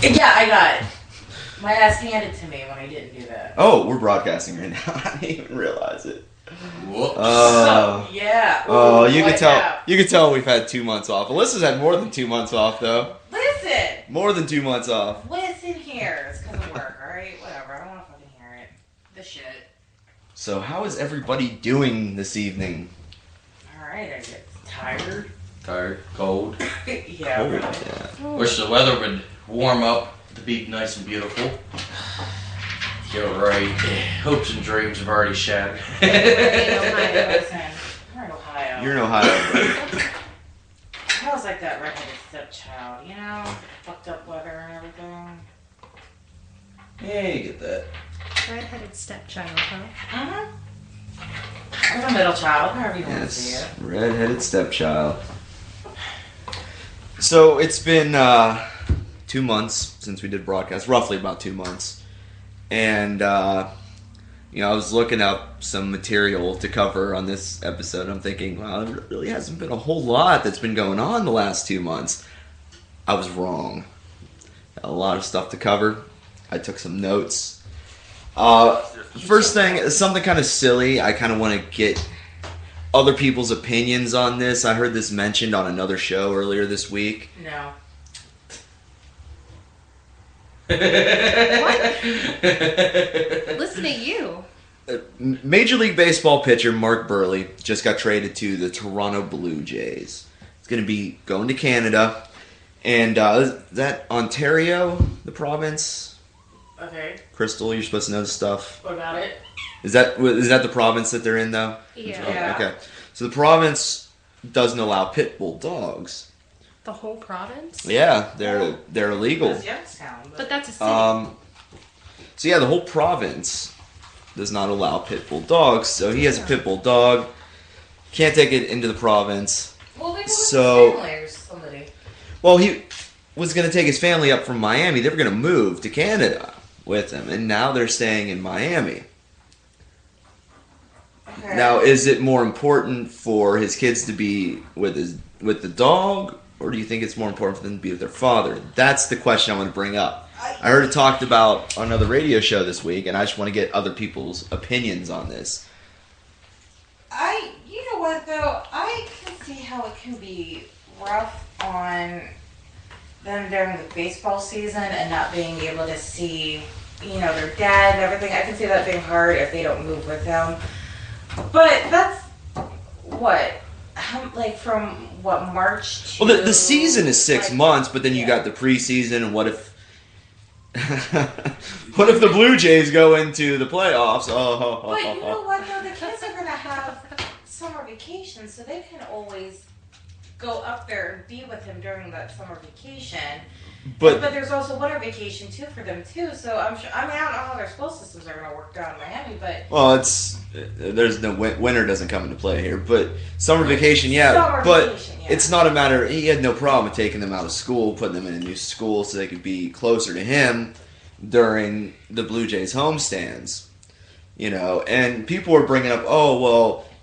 Yeah, I got it. My ass handed to me when I didn't do that. Oh, we're broadcasting right now. I didn't even realize it. Whoops. Yeah. Oh, you can can tell. You can tell we've had 2 months off. Alyssa's had more than 2 months off, though. Listen. More than 2 months off. Listen here. It's because of work, alright? Whatever. I don't want to fucking hear it. The shit. So, how is everybody doing this evening? Alright, I get tired. Tired, cold. Yeah. Cold, Really. yeah. Wish the weather would warm up to be nice and beautiful. You're right. Hopes and dreams have already shattered. Listen, we're in Ohio. You're in Ohio. I was like that redheaded stepchild, you know? Fucked up weather and everything. Yeah, you get that. Redheaded stepchild, huh? I'm a middle child, however you want to see Yes, it. redheaded stepchild. So it's been 2 months since we did broadcast, roughly about 2 months, and I was looking up some material to cover on this episode. I'm thinking, wow, there really hasn't been a whole lot that's been going on the last 2 months. I was wrong. A lot of stuff to cover. I took some notes. First thing, something kind of silly. I kind of want to get other people's opinions on this. I heard this mentioned on another show earlier this week. No. What? Listen to you. Major League Baseball pitcher Mark Burley just got traded to the Toronto Blue Jays. It's going to be going to Canada. And is that Ontario, the province? Okay. Crystal, you're supposed to know this stuff. What about it? Is that the province that they're in, though? Yeah. Okay. So the province doesn't allow pit bull dogs. The whole province? Yeah, they're illegal. That's Youngstown. But that's a city. So yeah, the whole province does not allow pit bull dogs. So he has a pit bull dog. Can't take it into the province. Well, maybe So- with his family or somebody. Well, he was going to take his family up from Miami. They were going to move to Canada with him, and now they're staying in Miami. Okay. Now, is it more important for his kids to be with the dog, or do you think it's more important for them to be with their father? That's the question I want to bring up. I heard it talked about on another radio show this week, and I just want to get other people's opinions on this. You know what though? I can see how it can be rough on them during the baseball season and not being able to see, their dad and everything. I can see that being hard if they don't move with them. But that's what, from March to... Well, the season is 6 like, months, but then you got the preseason, and what if the Blue Jays go into the playoffs? But you know what though? The kids are going to have summer vacation, so they can always go up there and be with him during that summer vacation. But there's also winter vacation too for them too. So I'm sure. I mean, I don't know how their school systems are going to work down in Miami, but there's no winter doesn't come into play here, but summer vacation, yeah. It's not a matter. He had no problem with taking them out of school, putting them in a new school so they could be closer to him during the Blue Jays homestands. And people were bringing up,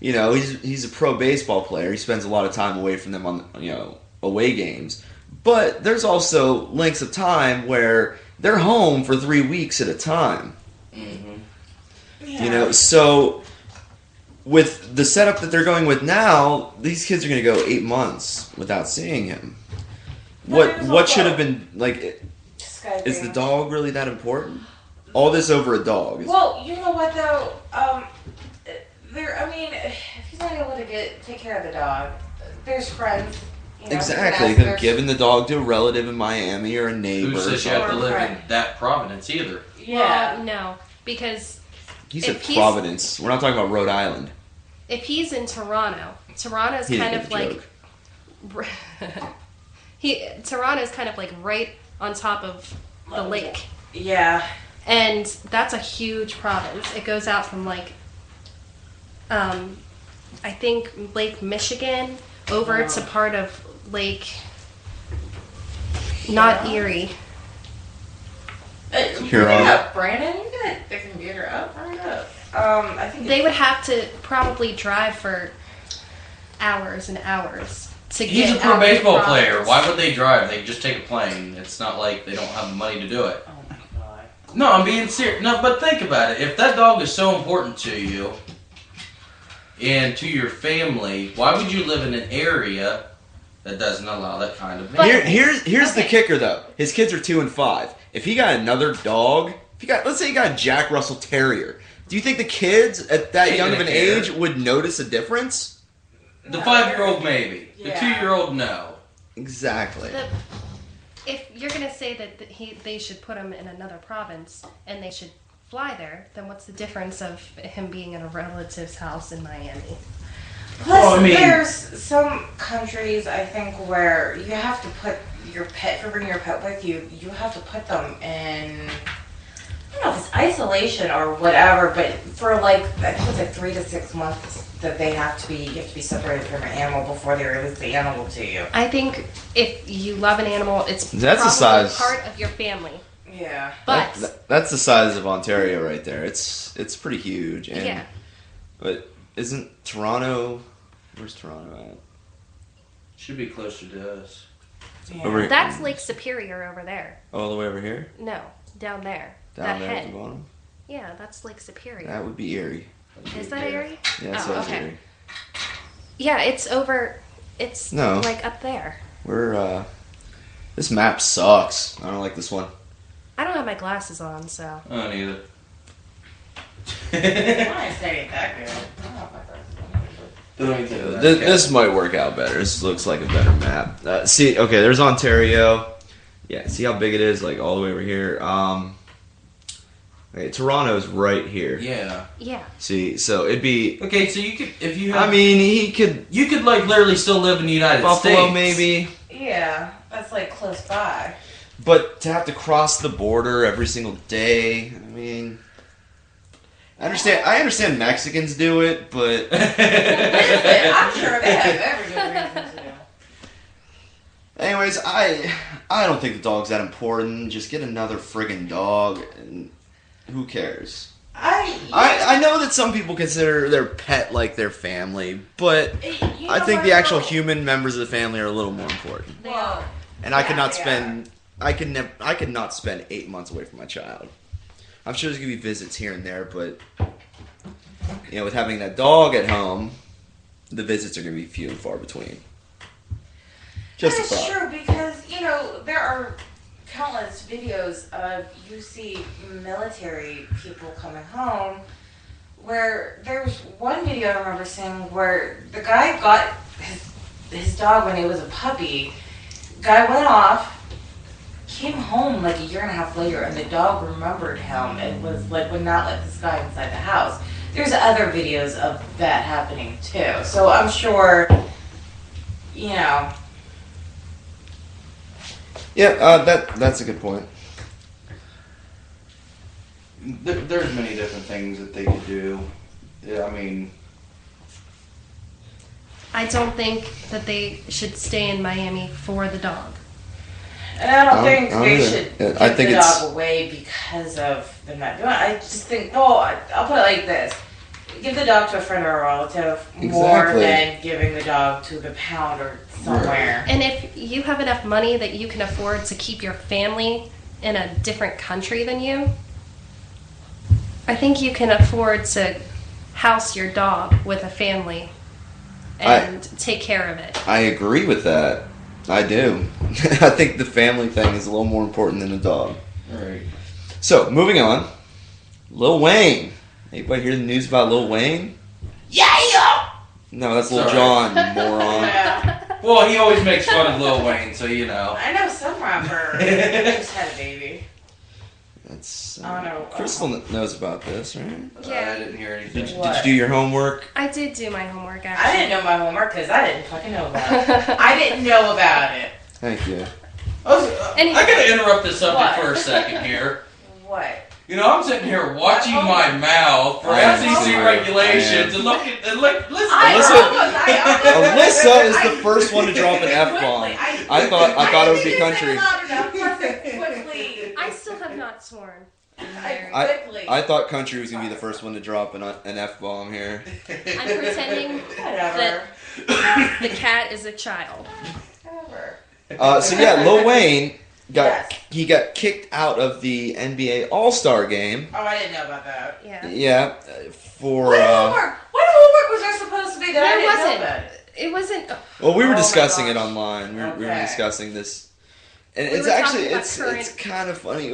he's a pro baseball player. He spends a lot of time away from them on away games. But there's also lengths of time where they're home for 3 weeks at a time. Mm-hmm. Yeah. So with the setup that they're going with now, these kids are going to go 8 months without seeing him. What should have been Skyping. Is the dog really that important? All this over a dog. Well, you know what though? If he's not able to take care of the dog, there's friends. Exactly. He could have given the dog to a relative in Miami or a neighbor. Who says you have to live in that Providence either? Yeah. Well, no, because He said Providence. We're not talking about Rhode Island. if he's in Toronto's He kind didn't of get the like Toronto's kind of like right on top of the lake. Yeah. And that's a huge province. It goes out from I think Lake Michigan over to part of Lake, not Erie. Huron. Up, Brandon. You got the computer up. Hurry up. I think They would have to probably drive for hours and hours. to get He's a pro out of the baseball player. province. Why would they drive? They just take a plane. It's not like they don't have the money to do it. Oh my god. No, I'm being serious. No, but think about it. If that dog is so important to you and to your family, why would you live in an area that doesn't allow that kind of But- Here's the Okay. kicker though. His kids are 2 and 5. If he got another dog, let's say he got a Jack Russell Terrier, do you think the kids at that Ain't young of gonna an care. age would notice a difference? The 5-year-old maybe. The Yeah. 2-year-old no. Exactly. If you're gonna say that they should put him in another province and they should fly there, then what's the difference of him being in a relative's house in Miami? Plus, Well, I mean- there's some countries, I think, where you have to put your pet, if you're bringing your pet with you, you have to put them in, I don't know if it's isolation or whatever, but for like, I think it's like 3 to 6 months that you have to be separated from your animal before they release the animal to you. I think if you love an animal, it's That's the probably size. part of your family. Yeah. But That's the size of Ontario right there. It's pretty huge. And, yeah, But isn't Toronto? Where's Toronto at? Should be closer to us. Yeah. Over- that's Lake Superior over there. All the way over here, No, down there. down that there at head. the bottom. Yeah, that's Lake Superior. That would be Erie. Is that Erie? Yeah, Oh, so it's okay. Erie. Yeah, it's over. It's No. like up there. We're this map sucks. I don't like this one. I don't have my glasses on, so. I don't either. I say that good. I don't know if my first one. This might work out better. This looks like a better map. See, okay, there's Ontario. Yeah, see how big it is, like all the way over here. Okay, Toronto's right here. Yeah. Yeah. See, so it'd be. Okay, so you could, if you have, I mean, he could you could like literally still live in the United Buffalo States. maybe, Yeah, that's like close by. but to have to cross the border every single day. I mean, I understand Mexicans do it, but Listen, I'm sure they have every good reason to. anyways, I don't think the dog's that important. Just get another friggin' dog, and who cares? I know that some people consider their pet like their family, but I think the actual human members of the family are a little more important. They are. And I could Yeah, not they spend I could not spend 8 months away from my child. I'm sure there's gonna be visits here and there, but with having that dog at home, the visits are gonna be few and far between. Just a That is thought. true because there are countless videos of you see military people coming home where there was one video I remember seeing where the guy got his dog when he was a puppy. Guy went off, came home like a year and a half later, and the dog remembered him and was like would not let this guy inside the house. There's other videos of that happening too, so I'm sure Yeah, that's a good point. There's many different things that they could do. Yeah, I mean, I don't think that they should stay in Miami for the dog. And I don't I think don't they either. should Yeah, give I think the it's- dog away because of them not doing it. I just think, I'll put it like this. Give the dog to a friend or a relative more Exactly. than giving the dog to the pound or somewhere. And if you have enough money that you can afford to keep your family in a different country than you, I think you can afford to house your dog with a family and take care of it. I agree with that. I do. I think the family thing is a little more important than the dog. right. So, moving on. Lil Wayne. Anybody hear the news about Lil Wayne? Yeah! No, that's Lil Sorry. Jon, you moron. Yeah. Well, he always makes fun of Lil Wayne, so you know. I know some rapper just had a baby. That's, I don't know. Crystal knows about this, right? I Yeah, didn't hear anything. Did What? you do your homework? I did do my homework I actually. didn't know my homework because I didn't fucking know about it. I didn't know about it. Thank you. I gotta interrupt this subject What? for a second here. What? I'm sitting here watching my mouth for I am FCC too. regulations I am. and listen. Alyssa is the first one to drop an F-bomb. I thought it would be country. Perfect. Quickly. I still have not sworn. Quickly. I thought country was gonna be the first one to drop an F-bomb here. I'm pretending Whatever. that the cat is a child. Whatever. So yeah, Lil Wayne Yes. got kicked out of the NBA All-Star game. Oh, I didn't know about that. Yeah. Yeah, for What homework was there supposed to be that I There didn't know wasn't. about? It wasn't. well, we were Oh my discussing it gosh. online. We were Okay. discussing this, and We it's were actually talking about it's current- kind of funny.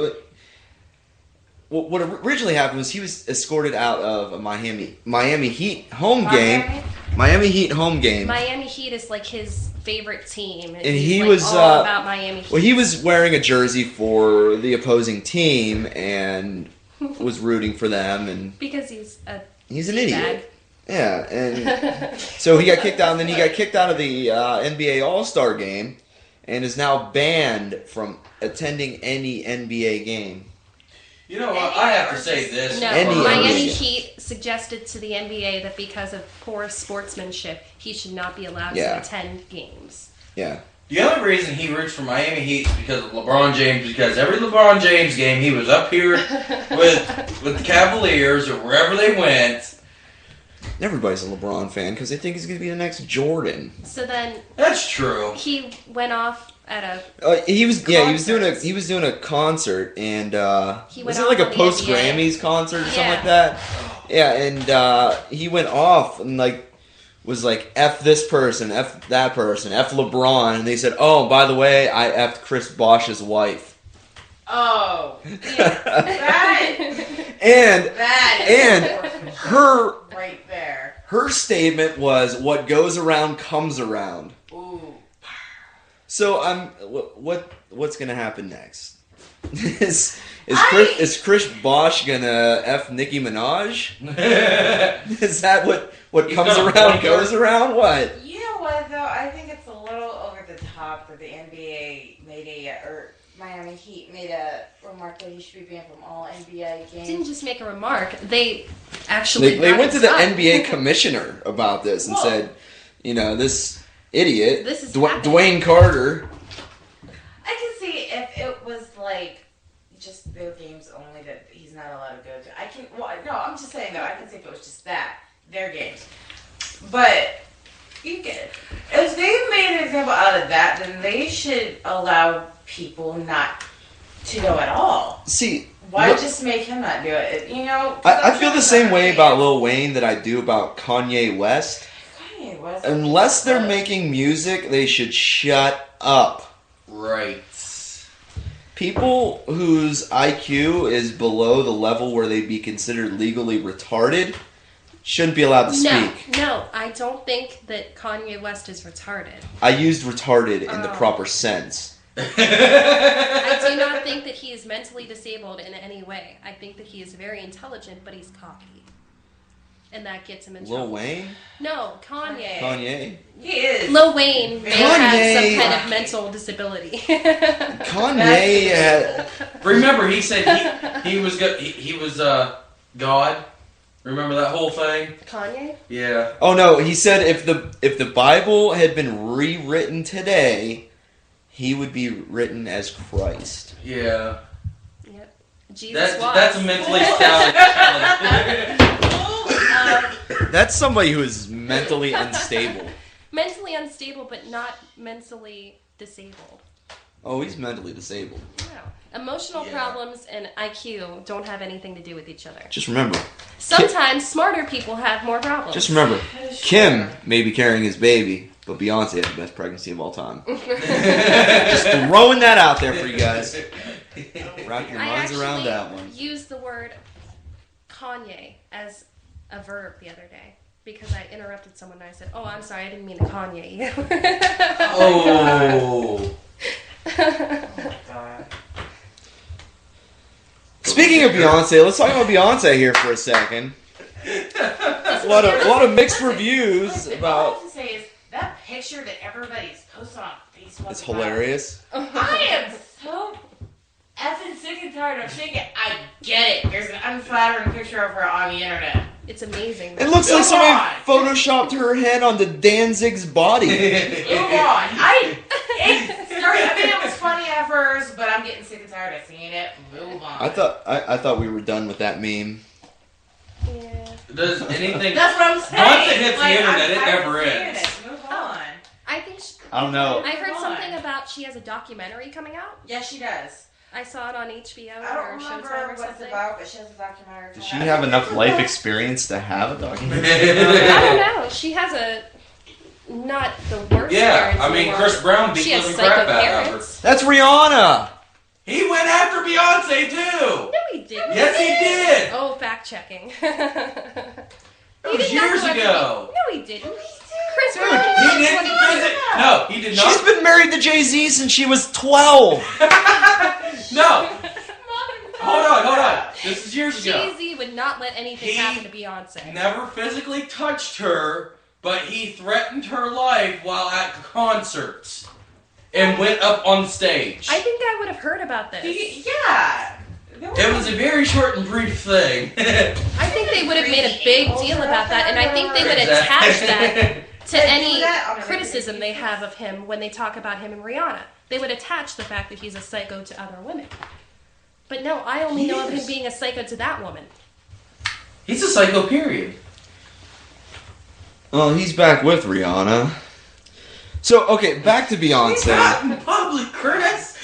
What originally happened was he was escorted out of a Miami Heat home game. Miami Heat home game. Miami Heat is like his favorite team, and And he's he like was, all about Miami Heat. Well, he was wearing a jersey for the opposing team and was rooting for them, and because he's a he's an teabag. idiot. Yeah, and so he got kicked out, and then he got kicked out of the NBA All-Star game, and is now banned from attending any NBA game. You know what? I have to say this. No, Any Miami NBA. Heat suggested to the NBA that because of poor sportsmanship, he should not be allowed Yeah. to attend games. Yeah. The only reason he roots for Miami Heat is because of LeBron James. Because every LeBron James game, he was up here with the Cavaliers or wherever they went. Everybody's a LeBron fan because they think he's going to be the next Jordan. So then That's true. he went off at a He was Concerts. doing a concert, and He was went it off like a on the post NBA. Grammys concert or something Yeah. like that? Yeah, and he went off and like was like F this person, F that person, F LeBron, and they said, oh, by the way, I F'd Chris Bosh's wife. Oh, and that is And her right there. her statement was, "What goes around comes around." Ooh. So what's gonna happen next? is I- is Chris Bosh gonna F Nicki Minaj? Is that what He's comes gonna around point her. goes around? What? You know what though? I think it's a little over the top that the NBA or Miami Heat made a remark that he should be banned from all NBA games. didn't just make a remark. They actually They got went it to the done. NBA commissioner about this and Whoa. said, this idiot, This is Dwayne Carter. I can see if it was like just their games only that he's not allowed to go to. I'm just saying though, I can see if it was just that, their games. But you get it. If they made an example out of that, then they should allow people not to go at all. See, Why look, just make him not do it? You know? I feel the same way about Lil Wayne that I do about Kanye West. Kanye West. Unless they're making music, they should shut up. Right. People whose IQ is below the level where they'd be considered legally retarded shouldn't be allowed to speak. No, I don't think that Kanye West is retarded. I used retarded in the Oh. proper sense. I do not think that he is mentally disabled in any way. I think that he is very intelligent, but he's cocky. And that gets him in Lil trouble. Wayne? No, Kanye. Kanye? He is. Lil Wayne may have Kanye. some kind of mental disability. Kanye had... Remember, he said he was God. Remember that whole thing? Kanye? Yeah. Oh no, he said if the Bible had been rewritten today, he would be written as Christ. Yeah. Yep. Jesus was. That's a mentally challenged. That's somebody who is mentally unstable. Mentally unstable, but not mentally disabled. Oh, he's mentally disabled. No. Emotional Yeah. problems and IQ don't have anything to do with each other. Just remember. Sometimes smarter people have more problems. Just remember. Kim may be carrying his baby, but Beyonce had the best pregnancy of all time. Just throwing that out there for you guys. Wrap your I minds actually around that one. used the word Kanye as a verb the other day because I interrupted someone and I said, "Oh, I'm sorry, I didn't mean to Kanye you." Oh. Speaking of Beyonce, let's talk about Beyonce here for a second. A lot of mixed reviews All I about. have to say is that picture that everybody's posting on Facebook. It's hilarious. I am so effing sick and tired of seeing it. I get it. There's an unflattering picture of her on the internet. It's amazing. It looks like Come somebody on. photoshopped her head onto Danzig's body. Move on. It was funny at first, but I'm getting sick and tired of seeing it, move on. I thought we were done with that meme. Yeah. Does anything? That's what I'm saying. Once it hits the Like, internet, it I'm never seeing ends. it. Move on. I think I don't know. I heard Move something on. about she has a documentary coming out. Yeah, she does. I saw it on HBO I don't or remember Showtime or what it's something. about, but she has a documentary. Does she have enough life experience to have a documentary? I don't know. She has not the worst Yeah, parents I in the mean, world. Chris Brown beat She has the psycho crap out of her. parents. That's Rihanna. He went after Beyonce too. No, he didn't. Yes, he did. Oh, fact checking. That was years ago. No, he didn't. Chris Dude, Brown He is didn't 21. visit. No, he did She's not. been married to Jay-Z since she was 12. No. Hold on. This is years ago. Jay-Z would not let anything He happen to Beyonce. Never physically touched her, but he threatened her life while at concerts and went up on stage. I think I would have heard about this. Yeah. It was a very short and brief thing. I think they would have made a big deal about that, and I think they would attach that to any criticism they have of him when they talk about him and Rihanna. They would attach the fact that he's a psycho to other women. But no, I only know of him being a psycho to that woman. He's a psycho, period. Well, he's back with Rihanna. So, okay, back to Beyonce. Not in public, Chris.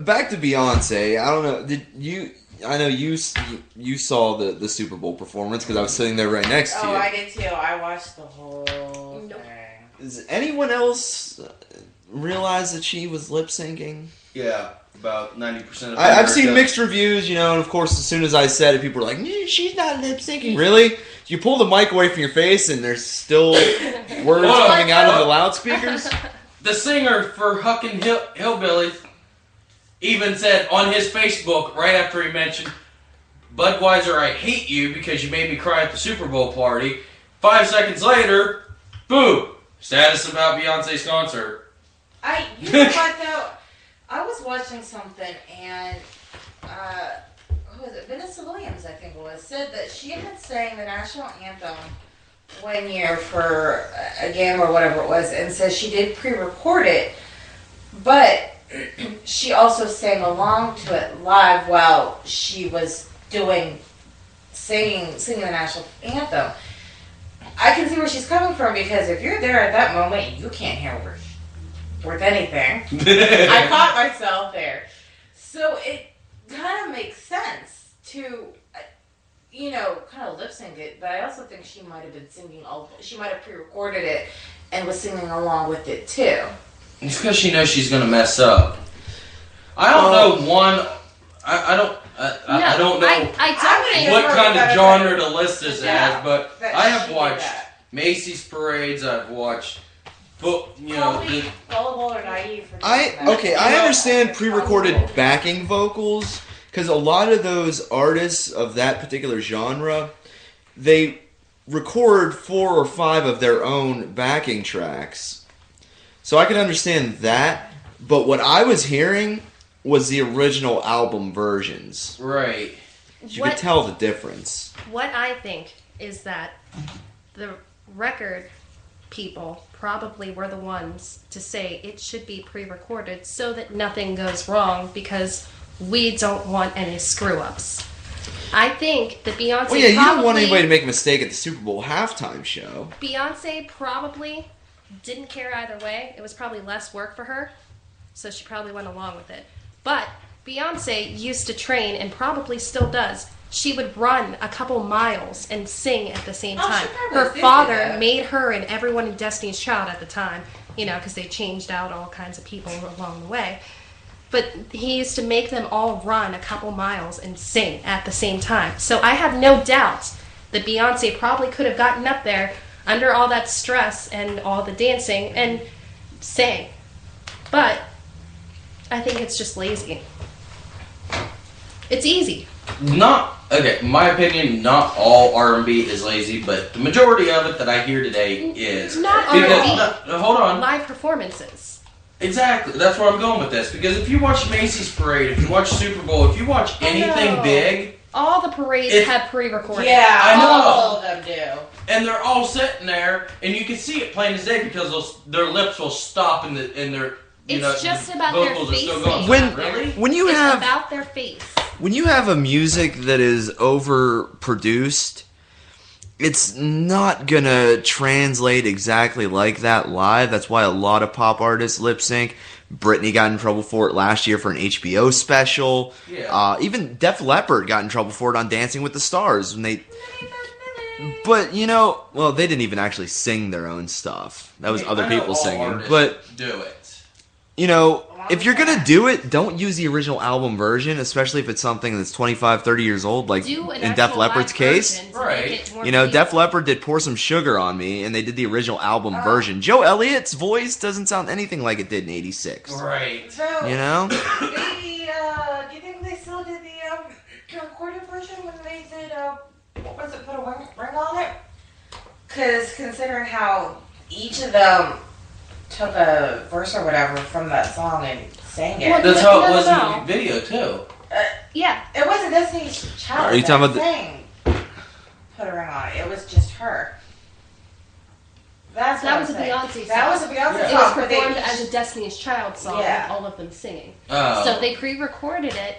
Back to Beyonce. I don't know. Did you? I know you saw the Super Bowl performance because I was sitting there right next to you. Oh, I did too. I watched the whole thing. Does anyone else realize that she was lip syncing? Yeah, about 90% of I've seen mixed reviews, you know, and of course, as soon as I said it, people were like, "She's not lip syncing." Really? You pull the mic away from your face, and there's still words coming out of the loudspeakers. The singer for Huckin' Hillbillies even said on his Facebook right after he mentioned Budweiser, I hate you because you made me cry at the Super Bowl party. 5 seconds later, boom, status about Beyonce's concert. You know what though? I was watching something and who was it? Vanessa Williams, I think it was, said that she had sang the national anthem one year for a game or whatever it was, and says she did pre-record it, but she also sang along to it live while she was singing the national anthem. I can see where she's coming from because if you're there at that moment, you can't hear worth anything. I caught myself there. So it kind of makes sense to, kind of lip sync it, but I also think she might have been she might have pre-recorded it and was singing along with it too. It's because she knows she's going to mess up. I don't know I don't know what kind of genre to list this as, but I have watched Macy's parades. I've watched Gullible or naive. I understand pre-recorded backing vocals because a lot of those artists of that particular genre, they record 4 or 5 of their own backing tracks. So I can understand that, but what I was hearing was the original album versions. Right. You could tell the difference. What I think is that the record people probably were the ones to say it should be pre-recorded so that nothing goes wrong because we don't want any screw-ups. I think that Beyonce you don't want anybody to make a mistake at the Super Bowl halftime show. Beyonce probably didn't care either way. It was probably less work for her, so she probably went along with it. But Beyonce used to train and probably still does. She would run a couple miles and sing at the same time. Her father made her and everyone in Destiny's Child at the time, because they changed out all kinds of people along the way. But he used to make them all run a couple miles and sing at the same time. So I have no doubt that Beyonce probably could have gotten up there under all that stress and all the dancing and sang. But I think it's just lazy. It's easy. My opinion, not all R&B is lazy, but the majority of it that I hear today is. Not R&B. Hold on. Live performances. Exactly. That's where I'm going with this. Because if you watch Macy's Parade, if you watch Super Bowl, if you watch anything big... All the parades have pre-recorded. Yeah, I know. all of them do. And they're all sitting there, and you can see it plain as day because their lips will stop and It's just about their vocals are still face. going. When- Really? It's about their face. When you have a music that is overproduced, it's not gonna translate exactly like that live. That's why a lot of pop artists lip sync. Britney got in trouble for it last year for an HBO special. Yeah. Even Def Leppard got in trouble for it on Dancing with the Stars when they. But well, they didn't even actually sing their own stuff. That was other I know people all singing. artists But do it. if you're gonna do it, don't use the original album version, especially if it's something that's 25, 30 years old, like Do an in Def actual Leppard's live case. version to Right. make it more Def believable. Leppard did Pour Some Sugar on Me, and they did the original album version. Joe Elliott's voice doesn't sound anything like it did in '86. Right. So, You know? do you think they still did the recorded version when they did, what was it, put a ring on it? Because considering how each of them took a verse or whatever from that song and sang it. Well, That's how it was No. in the video too. Yeah. It wasn't Destiny's Child Are you talking about sang Put a Ring on It. It was just her. That's That what was I'm a saying. Beyonce song. That was a Beyonce Yeah. It was song. but performed they- as a Destiny's Child song Yeah. with all of them singing. Oh. So they pre-recorded it.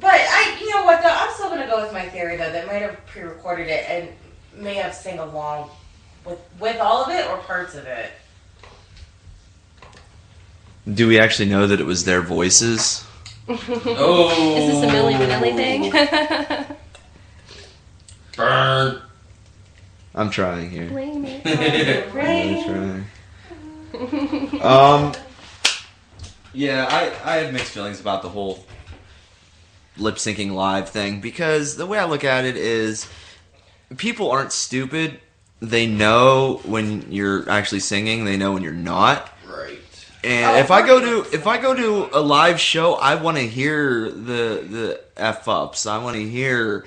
But you know what though? I'm still gonna go with my theory though. They might have pre-recorded it and may have sing along with all of it or parts of it. Do we actually know that it was their voices? Oh. Is this a Milli Vanilli thing? Burn. I'm trying here. Blame it on the rain. I'm trying. Yeah, I have mixed feelings about the whole lip syncing live thing because the way I look at it is people aren't stupid. They know when you're actually singing. They know when you're not. Right. And if I go to a live show, I want to hear the f ups. I want to hear,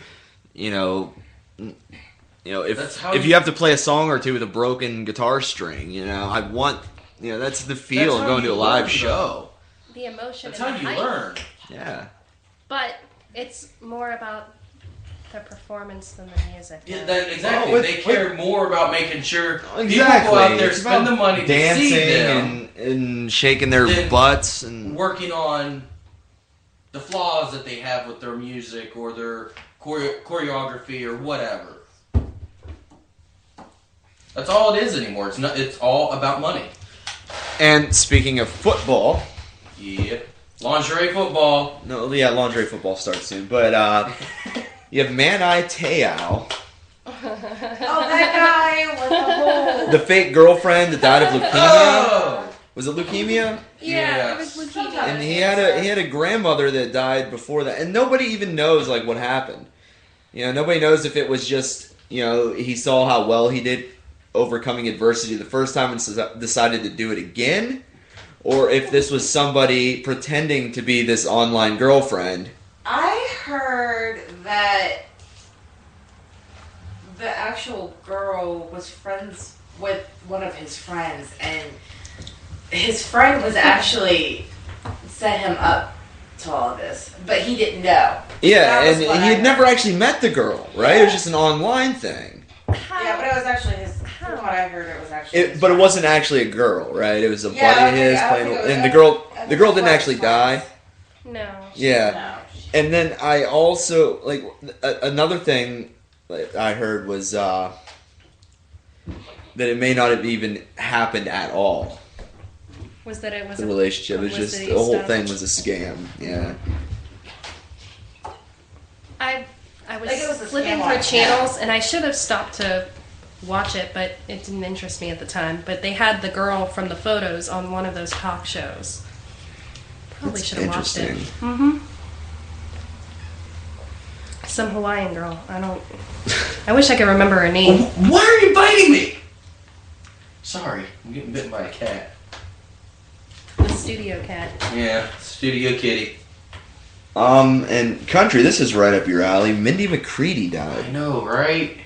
if you have to play a song or two with a broken guitar string, I want, that's the feel That's of how going to a you live learn, show. The emotion That's and how the you hype. learn. Yeah. But it's more about the performance than the music. Yeah, exactly. Well, they care more about making sure Exactly. people go out there, It's spend about the money to dancing see them, and shaking their Then butts and working on the flaws that they have with their music or their choreography or whatever. That's all it is anymore. It's all about money. And speaking of football, Yep. Lingerie football. no, yeah, lingerie football starts soon, but you have Manai Te'o, Oh, that guy with the whole. the fake girlfriend that died of leukemia. Oh! Was it leukemia? Yeah, it Yes. was leukemia. And he had a grandmother that died before that, and nobody even knows like what happened. Nobody knows if it was just he saw how well he did overcoming adversity the first time and decided to do it again, or if this was somebody pretending to be this online girlfriend. I heard that the actual girl was friends with one of his friends, and his friend was actually set him up to all of this, but he didn't know. Yeah, That was and what he I had heard. never actually met the girl, right? It was just an online thing. Yeah, but it was actually his. From what I heard, it was actually. his But it friend. wasn't actually a girl, right? It was a Yeah, buddy of his I playing, think it was- and I the girl think didn't it was actually die. friends. No. Yeah. No. And then I also another thing that I heard was that it may not have even happened at all. Was that it was The a relationship was just publicity the whole stuff? thing was a scam. Yeah. I was Like it was a flipping scam through on channels, and I should have stopped to watch it, but it didn't interest me at the time. But they had the girl from the photos on one of those talk shows. Probably That's should have watched it. interesting. Mm-hmm. Some Hawaiian girl. I wish I could remember her name. Why are you biting me? Sorry, I'm getting bitten by a cat. The studio cat. Yeah, studio kitty. And country, this is right up your alley. Mindy McCready I died. know, right?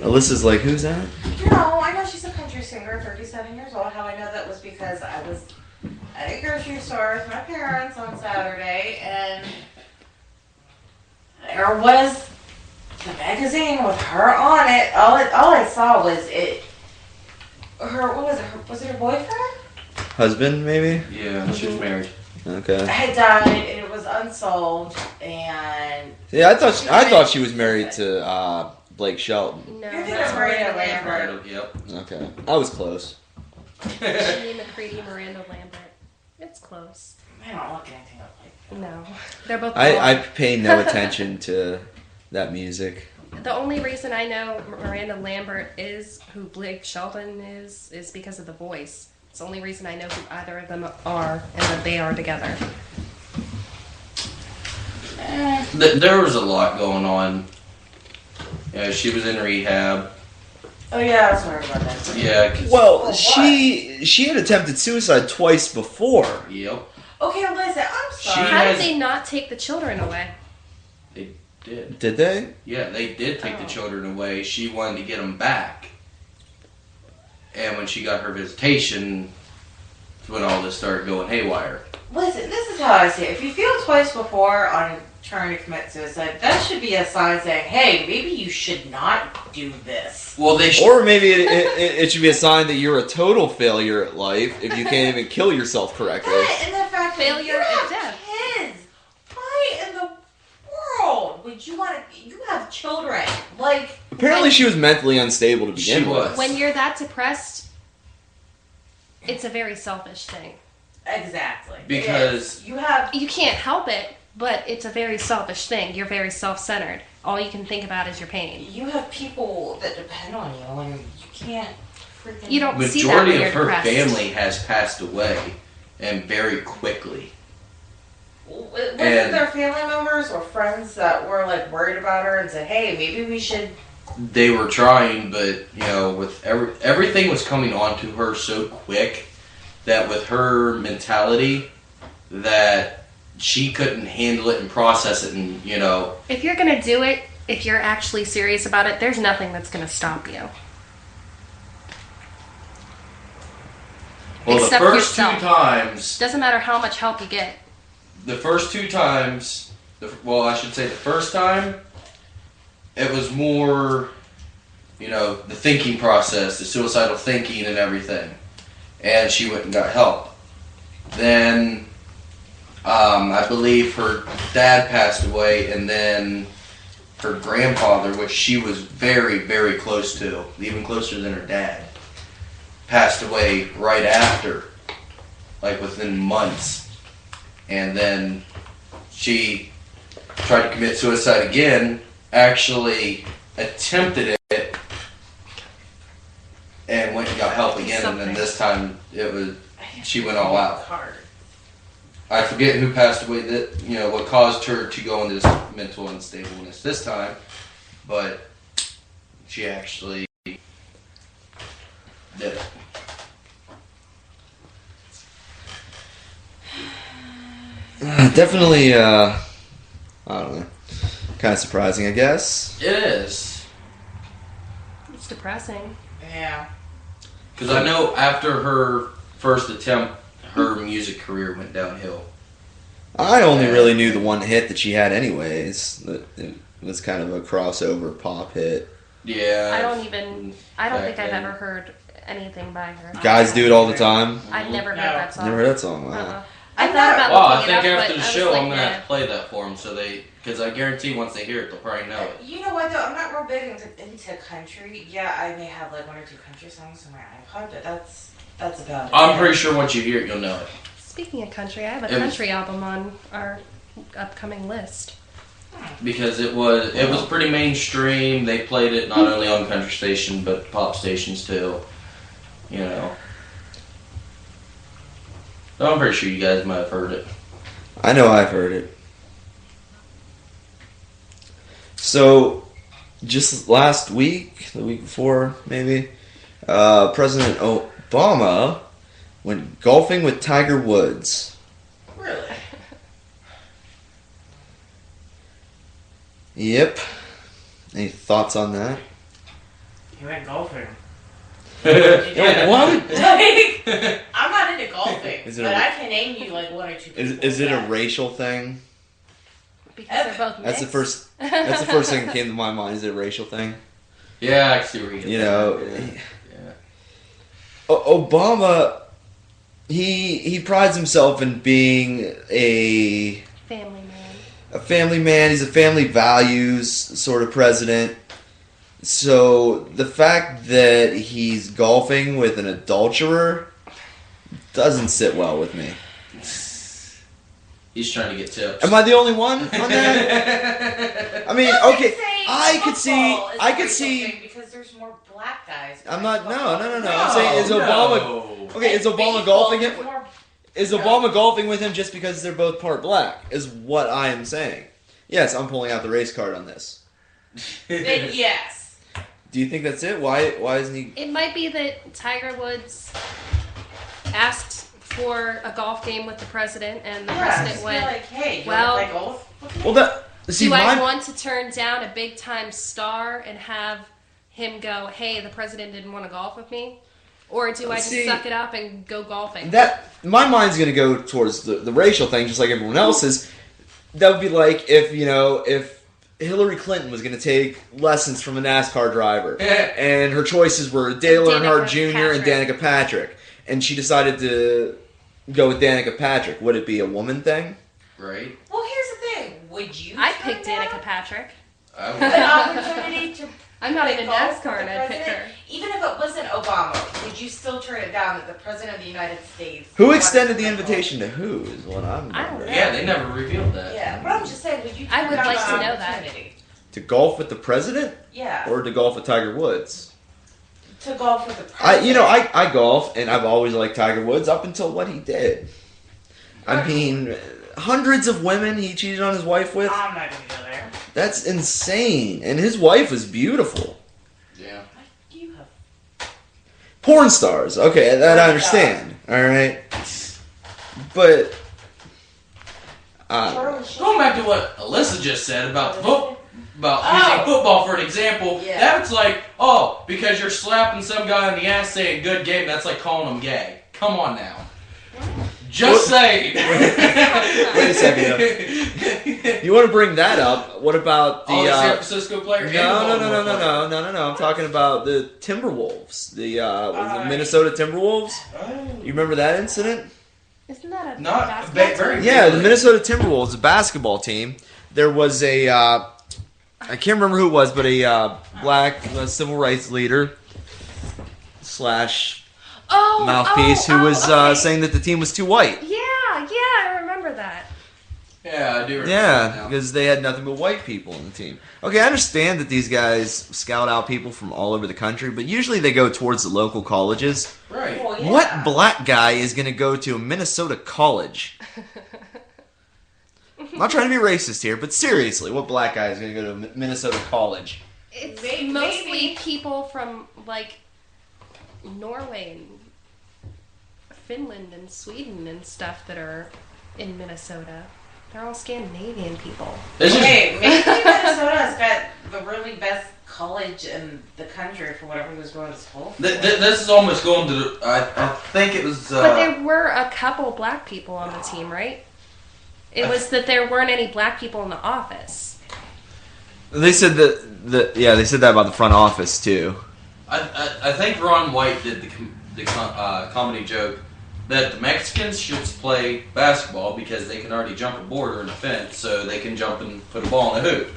Alyssa's like, who's that? I know she's a country singer, 37 years old. How I know that was because I was at a grocery store with my parents on Saturday, and there was the magazine with her on it. All I saw was it what was it? Was it her boyfriend? Husband, maybe? Yeah, she was married. Okay. Had died, and it was unsolved, and Yeah, I thought she was married to Blake Shelton. No, You're thinking that's of Miranda Miranda Lambert. Yep. Okay. I was close. Jeannie McCready, Miranda Lambert. It's close. I don't look anything up like that. No, they're both. I blonde. pay no attention to that music. The only reason I know Miranda Lambert is who Blake Shelton is because of The Voice. It's the only reason I know who either of them are and that they are together. There was a lot going on. Yeah, she was in rehab. Oh yeah, I was worried about that. Yeah. 'Cause, Well, what? she had attempted suicide twice before. Yep. Okay, listen, I'm sorry. How has- did they not take the children away? They did. Did they? Yeah, they did take the children away. She wanted to get them back. And when she got her visitation, that's when all this started going haywire. Listen, this is how I see it. If you feel twice before on trying to commit suicide, that should be a sign saying, hey, maybe you should not do this. Well, they Or maybe it should be a sign that you're a total failure at life if you can't even kill yourself correctly. That and the fact Failure that you and have death. kids. Why in the world would you want to? You have children. Like, Apparently she was mentally unstable to begin She with. was. When you're that depressed, it's a very selfish thing. exactly. Because- you have. You can't help it, but it's a very selfish thing. You're very self-centered. All you can think about is your pain. You have people that depend on you, and you can't freaking. You don't see that majority when you're of her depressed. family has passed away, and very quickly. Wasn't And- there family members or friends that were like worried about her and said, "Hey, maybe we should." They were trying, but with everything was coming onto her so quick that with her mentality, that she couldn't handle it and process it, and If you're gonna do it, if you're actually serious about it, there's nothing that's gonna stop you. well, Except the first yourself. 2 times. Doesn't matter how much help you get. The first 2 times, I should say the first time, it was more, the thinking process, the suicidal thinking and everything. And she went and got help. Then, I believe her dad passed away, and then her grandfather, which she was very, very close to, even closer than her dad, passed away right after, like within months. And then she tried to commit suicide again, actually attempted it, and went and got help again, and then this time she went all out. I forget who passed away, that what caused her to go into this mental unstableness this time, but she actually did it. Definitely, I don't know, kind of surprising, I guess. It is. It's depressing. Yeah. Because I know after her first attempt, her music career went downhill. I only really knew the one hit that she had anyways. That it was kind of a crossover pop hit. Yeah. I don't think I've then. ever heard anything by her. Guys do it all the time. I've never heard No. that song. Never heard that song, wow. Uh-uh. I thought about Well, I looking think it up, after but the I was show, like, I'm gonna nah. have to play that for them, because I guarantee once they hear it, they'll probably know it. You know what though? I'm not real big into country. Yeah, I may have like 1 or 2 country songs on my iPod, but that's about it. I'm pretty sure once you hear it, you'll know it. Speaking of country, I have a It was- country album on our upcoming list. Because it was pretty mainstream. They played it not only on country station but pop stations too. So I'm pretty sure you guys might have heard it. I know I've heard it. So, just last week, the week before, maybe, President Obama went golfing with Tiger Woods. Really? Yep. Any thoughts on that? You went golfing. Yeah, why would- Like, I'm not into golfing, Is it but a- I can name you like 1 or 2 people. Is it a that- racial thing? Because they're both That's the mixed. first. That's the first thing that came to my mind. Is it a racial thing? Yeah, I can see where You know, Yeah. Obama, he prides himself in being a Family man. family man. He's a family values sort of president. So the fact that he's golfing with an adulterer doesn't sit well with me. He's trying to get tips. Am I the only one on that? I mean, okay, I could see. Because there's more black guys. I'm not. No. No, I'm saying is Obama. no. Okay, is Obama golfing it? Is Obama golfing with him just because they're both part black? Is what I am saying. Yes, I'm pulling out the race card on this. Then yes. Do you think that's it? Why isn't he? It might be that Tiger Woods asked for a golf game with the president, and the president went, like, hey, you well, want to play golf? Well, that see, do I want to turn down a big-time star and have him go, hey, the president didn't want to golf with me? Or do I just suck it up and go golfing? That my mind's going to go towards the racial thing, just like everyone else's. That would be like if Hillary Clinton was going to take lessons from a NASCAR driver, and her choices were Dale Earnhardt Jr. and Danica Patrick, and she decided to go with Danica Patrick. Would it be a woman thing? Right. Well, here's the thing. Would you I turn picked down Danica Patrick. an opportunity to I'm not play even golf NASCAR with and the I'd pick president? her. Even if it wasn't Obama, would you still turn it down that the president of the United States... Who wanted extended to the play invitation to who is what I'm I don't wondering. know. Yeah, they never revealed that. golf? Yeah, but I'm just saying, would you I turn would down like the to know that. opportunity? To golf with the president Yeah. or to golf with Tiger Woods? To golf with the president. I golf, and I've always liked Tiger Woods up until what he did. I mean, hundreds of women he cheated on his wife with. I'm not going to go there. That's insane. And his wife was beautiful. Yeah. You have... Porn stars. Okay, that I understand. Alright. But Charlie Sheen. Going back to what Alyssa just said about Oh. using football for an example, Yeah. that's like, because you're slapping some guy in the ass saying good game, that's like calling him gay. Come on now. Just saying. Wait a second. You want to bring that up? What about the the San Francisco player? and the Baltimore player. No. I'm talking about the Timberwolves. The was it Minnesota Timberwolves. You remember that incident? Isn't that a Not basketball very- team? Yeah, the Minnesota Timberwolves, the basketball team. There was a I can't remember who it was, but a black civil rights leader / mouthpiece who was okay. saying that the team was too white. Yeah, I remember that. Yeah, I do remember that Yeah, now. because they had nothing but white people on the team. Okay, I understand that these guys scout out people from all over the country, but usually they go towards the local colleges. Right. Well, yeah. What black guy is going to go to a Minnesota college? I'm not trying to be racist here, but seriously, what black guy is going to go to a Minnesota college? It's Maybe- mostly people from, like, Norway and Finland and Sweden and stuff that are in Minnesota. They're all Scandinavian people. This is- Hey, maybe Minnesota's got the really best college in the country for whatever he was going to school for. this is almost going to the... I think it was... But there were a couple black people on the team, right? It was that there weren't any black people in the office. They said they said that about the front office too. I think Ron White did the comedy joke that the Mexicans should play basketball because they can already jump a border and a fence, so they can jump and put a ball in a hoop.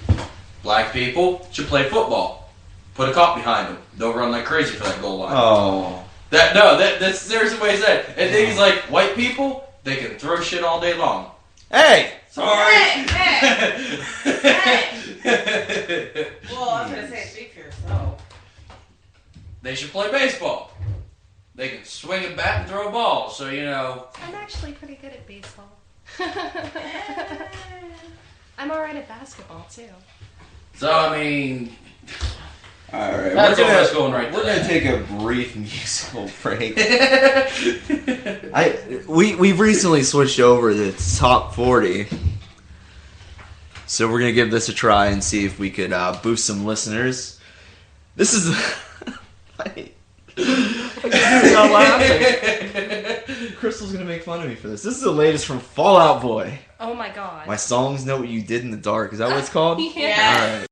Black people should play football. Put a cop behind them. They'll run like crazy for that goal line. Oh. That's seriously what he said. And then he's like, white people, they can throw shit all day long. Hey! Sorry. Hey! Well, I was going to say, speak for yourself. They should play baseball. They can swing a bat and throw a ball, so I'm actually pretty good at baseball. I'm alright at basketball, too. So I mean, All right, That's almost going right We're there. gonna take a brief musical break. We've recently switched over to top 40, so we're gonna give this a try and see if we could boost some listeners. This is. I'm not laughing. Crystal's gonna make fun of me for this. This is the latest from Fall Out Boy. Oh my god. My songs know what you did in the dark. Is that what it's called? Yeah. All right.